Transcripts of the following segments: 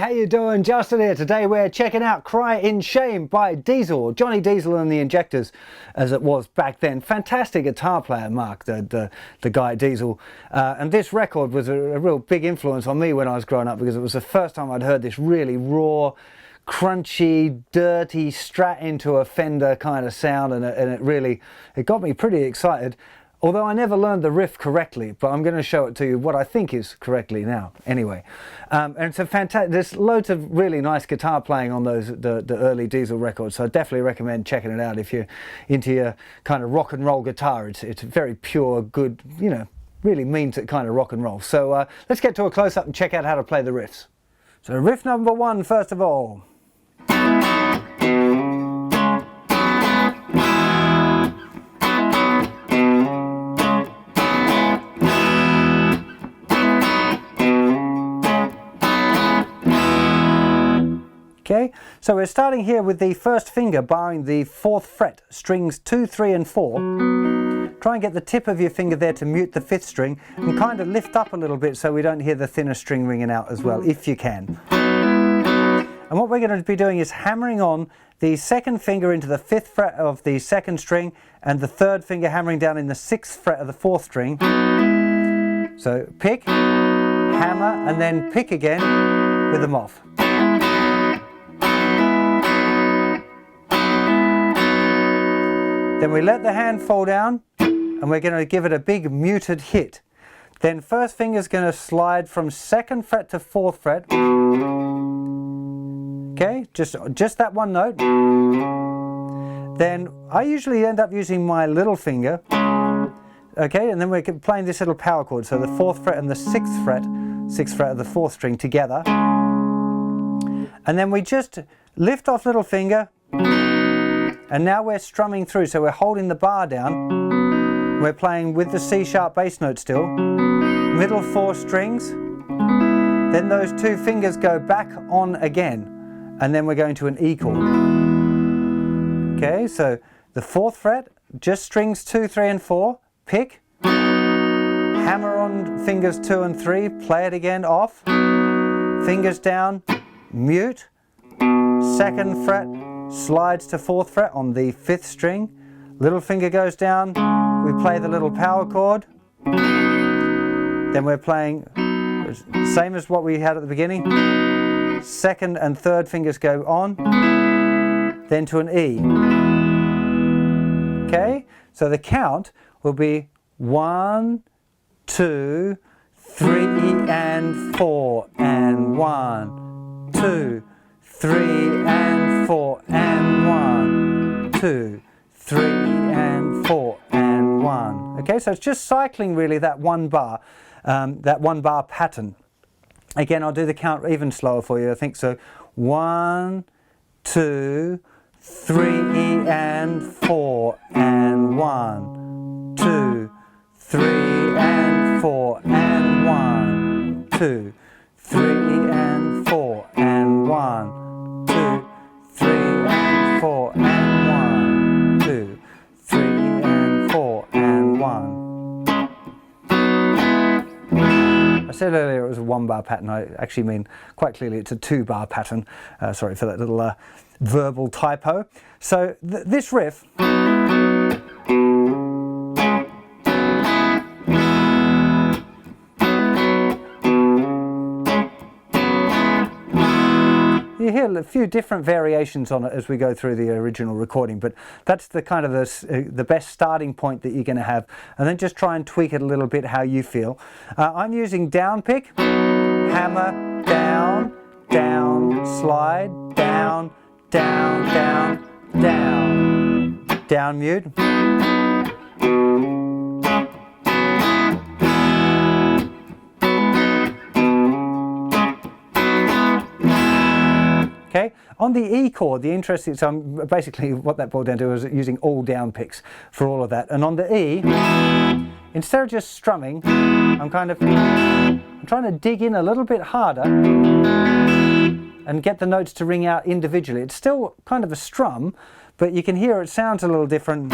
how you doing? Justin here. Today we're checking out Cry in Shame by Diesel, Johnny Diesel and the Injectors, as it was back then. Fantastic guitar player, Mark, the guy Diesel. And this record was a real big influence on me when I was growing up, because it was the first time I'd heard this really raw, crunchy, dirty, Strat into a Fender kind of sound, and it got me pretty excited. Although I never learned the riff correctly, but I'm going to show it to you what I think is correctly now. Anyway, and it's a fantastic. There's loads of really nice guitar playing on the early Diesel records, so I definitely recommend checking it out if you're into your kind of rock and roll guitar. It's very pure, good, you know, really means it kind of rock and roll. So let's get to a close up and check out how to play the riffs. So riff number one, first of all. Okay, so we're starting here with the first finger bowing the 4th fret, strings 2, 3 and 4. Try and get the tip of your finger there to mute the 5th string and kind of lift up a little bit so we don't hear the thinner string ringing out as well, if you can. And what we're going to be doing is hammering on the 2nd finger into the 5th fret of the 2nd string and the 3rd finger hammering down in the 6th fret of the 4th string. So pick, hammer and then pick again with them off. Then we let the hand fall down and we're going to give it a big muted hit. Then first finger's going to slide from 2nd fret to 4th fret. Okay, just that one note. Then I usually end up using my little finger. Okay, and then we're playing this little power chord. So the 4th fret and the 6th fret of the 4th string together. And then we just lift off little finger. And now we're strumming through, so we're holding the bar down. We're playing with the C sharp bass note still. Middle 4 strings. Then those 2 fingers go back on again. And then we're going to an E chord. Okay, so the 4th fret, just strings 2, 3 and 4. Pick. Hammer on fingers 2 and 3. Play it again, off. Fingers down. Mute. 2nd fret. Slides to 4th fret on the 5th string, little finger goes down, we play the little power chord, then we're playing same as what we had at the beginning, 2nd and 3rd fingers go on, then to an E. Okay, so the count will be 1, 2, 3 and 4 and 1, 2, 3 and 4 and 1, 2, 3 and 4 and 1. Okay, so it's just cycling really that one bar pattern. Again, I'll do the count even slower for you, I think so. 1, 2, 3 and 4 and 1, 2, 3 and 4 and 1, 2, 3 and 4 and 1. 2, 3 and 4 and 1, 2, 3 and 4 and 1. I said earlier it was a 1-bar pattern. I actually mean quite clearly it's a 2-bar pattern. Sorry for that little verbal typo. So this riff, you hear a few different variations on it as we go through the original recording, but that's the kind of the best starting point that you're going to have, and then just try and tweak it a little bit how you feel. I'm using down pick, hammer, down, down, slide, down, down, down, down, down mute. Okay, on the E chord, the interesting, so basically what that boiled down to was using all down picks for all of that. And on the E, instead of just strumming, I'm trying to dig in a little bit harder and get the notes to ring out individually. It's still kind of a strum, but you can hear it sounds a little different.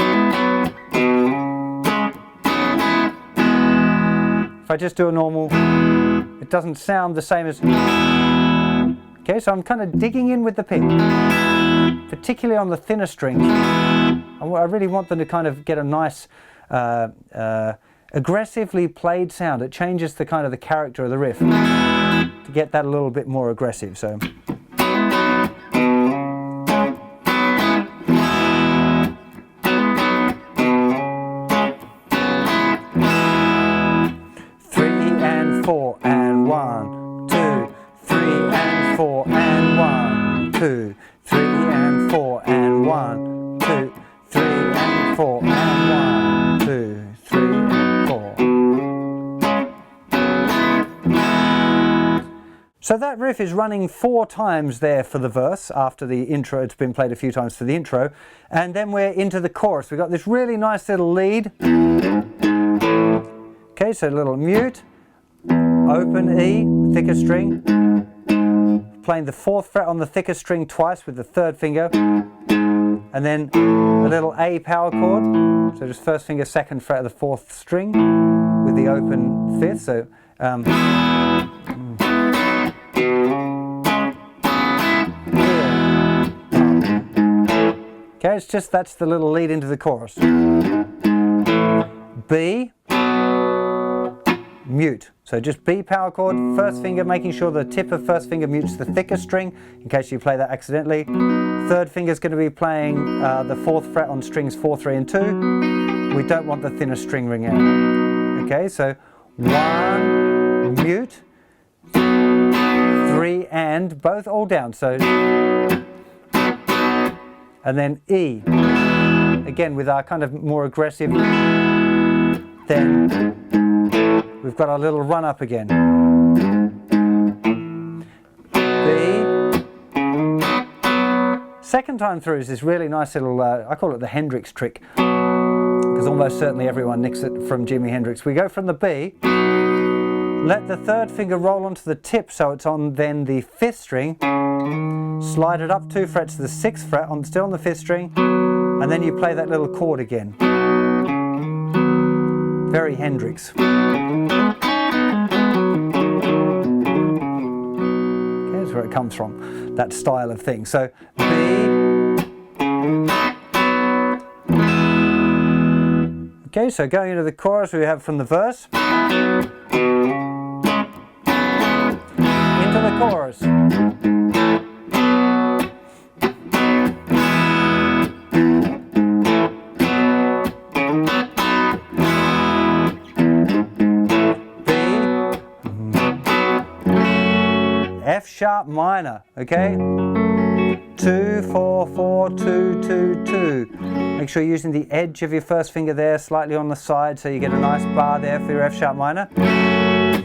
If I just do a normal, it doesn't sound the same as... Okay, so I'm kind of digging in with the pick, particularly on the thinner strings. I really want them to kind of get a nice aggressively played sound. It changes the kind of the character of the riff to get that a little bit more aggressive. So. Four and 1, 2, 3 and 4 and 1, 2, 3 and 4 and 1, 2, 3 and 4 and 1, 2, 3 and 4. So that riff is running 4 times there for the verse after the intro. It's been played a few times for the intro, and then we're into the chorus. We've got this really nice little lead. Okay, so a little mute. Open E, thicker string, playing the 4th fret on the thicker string twice with the 3rd finger, and then a little A power chord, so just 1st finger, 2nd fret of the 4th string with the open 5th, so okay, it's just, that's the little lead into the chorus. B, mute. So just B power chord, 1st finger, making sure the tip of 1st finger mutes the thicker string in case you play that accidentally. 3rd finger is going to be playing the 4th fret on strings 4, 3 and 2. We don't want the thinner string ring out. Okay, so 1, mute, 3 and, both all down. So, and then E, again with our kind of more aggressive, then we've got our little run up again. B. Second time through is this really nice little, I call it the Hendrix trick, because almost certainly everyone nicks it from Jimi Hendrix. We go from the B, let the 3rd finger roll onto the tip so it's on then the 5th string, slide it up 2 frets to the 6th fret, still on the 5th string, and then you play that little chord again. Very Hendrix. Okay, that's where it comes from, that style of thing. So B, okay, so going into the chorus we have from the verse into the chorus. F sharp minor, okay? 2, 4, 4, 2, 2, 2. Make sure you're using the edge of your 1st finger there, slightly on the side, so you get a nice bar there for your F sharp minor. A.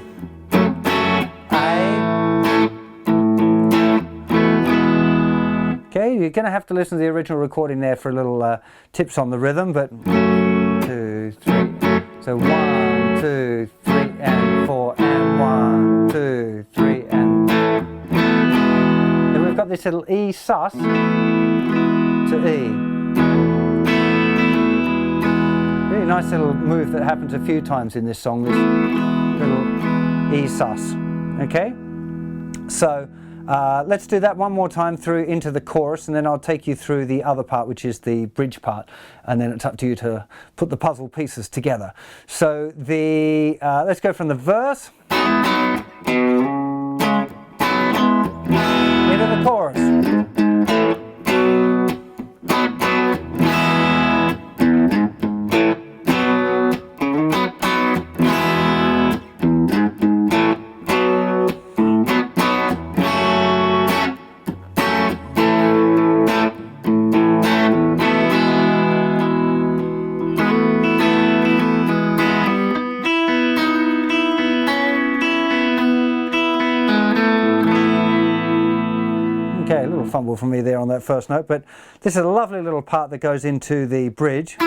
Okay, you're going to have to listen to the original recording there for a little tips on the rhythm, but 2, 3. So 1, 2, 3 and 4 and 1, 2, 3 and. Then we've got this little E sus to E. Really nice little move that happens a few times in this song, this little E sus. Okay? So let's do that one more time through into the chorus, and then I'll take you through the other part, which is the bridge part, and then it's up to you to put the puzzle pieces together. So let's go from the verse into the chorus. Okay, a little fumble from me there on that first note, but this is a lovely little part that goes into the bridge.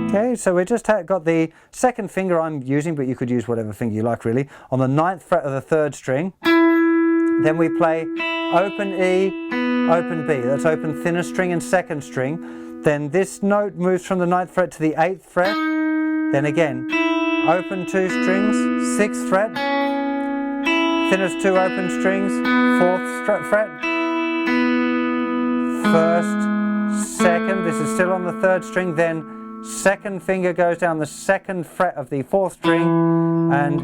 Okay, so we just got the 2nd finger I'm using, but you could use whatever finger you like really, on the 9th fret of the 3rd string. Then we play open E, open B. That's open thinner string and 2nd string. Then this note moves from the 9th fret to the 8th fret. then again, open 2 strings, 6th fret, thinnest 2 open strings, 4th fret, 1st, 2nd, this is still on the 3rd string, then 2nd finger goes down the 2nd fret of the 4th string, and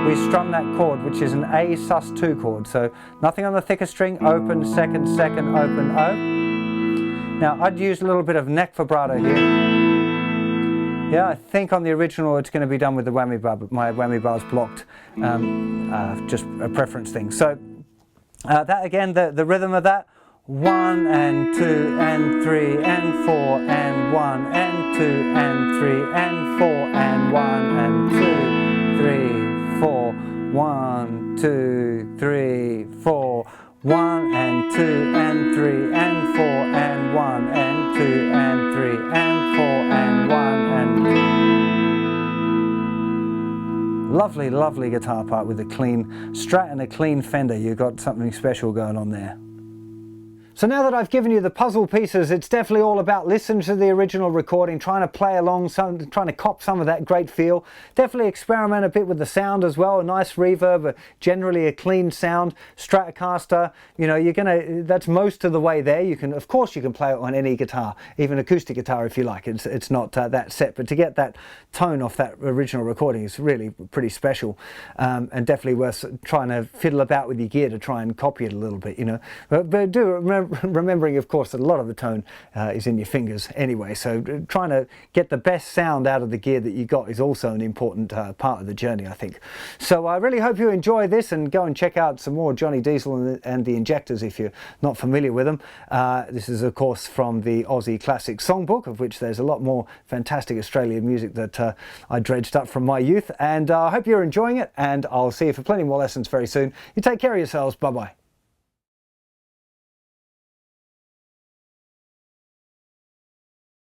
we strum that chord, which is an A sus2 chord. So nothing on the thicker string, open, 2nd, 2nd, open, O. Now I'd use a little bit of neck vibrato here. Yeah, I think on the original it's going to be done with the whammy bar, but my whammy bar's blocked, just a preference thing. So that again, the rhythm of that, 1 and 2 and 3 and 4 and 1 and 2 and 3 and 4 and 1 and 2, 3, 4, 1, 2, 3, 4, 1 and 2 and 3 and 4 and 1 and 2 and 3 and 4 and 1 and 2. Lovely, lovely guitar part with a clean Strat and a clean Fender. You've got something special going on there. So now that I've given you the puzzle pieces, it's definitely all about listening to the original recording, trying to play along, trying to cop some of that great feel. Definitely experiment a bit with the sound as well, a nice reverb, generally a clean sound, Stratocaster, you know, that's most of the way there. Of course you can play it on any guitar, even acoustic guitar if you like. It's not that set, but to get that tone off that original recording is really pretty special, and definitely worth trying to fiddle about with your gear to try and copy it a little bit, you know. But do remembering, of course, that a lot of the tone is in your fingers anyway, so trying to get the best sound out of the gear that you got is also an important part of the journey, I think. So I really hope you enjoy this, and go and check out some more Johnny Diesel and the Injectors if you're not familiar with them. This is, of course, from the Aussie Classic Songbook, of which there's a lot more fantastic Australian music that I dredged up from my youth, and I hope you're enjoying it, and I'll see you for plenty more lessons very soon. You take care of yourselves. Bye-bye.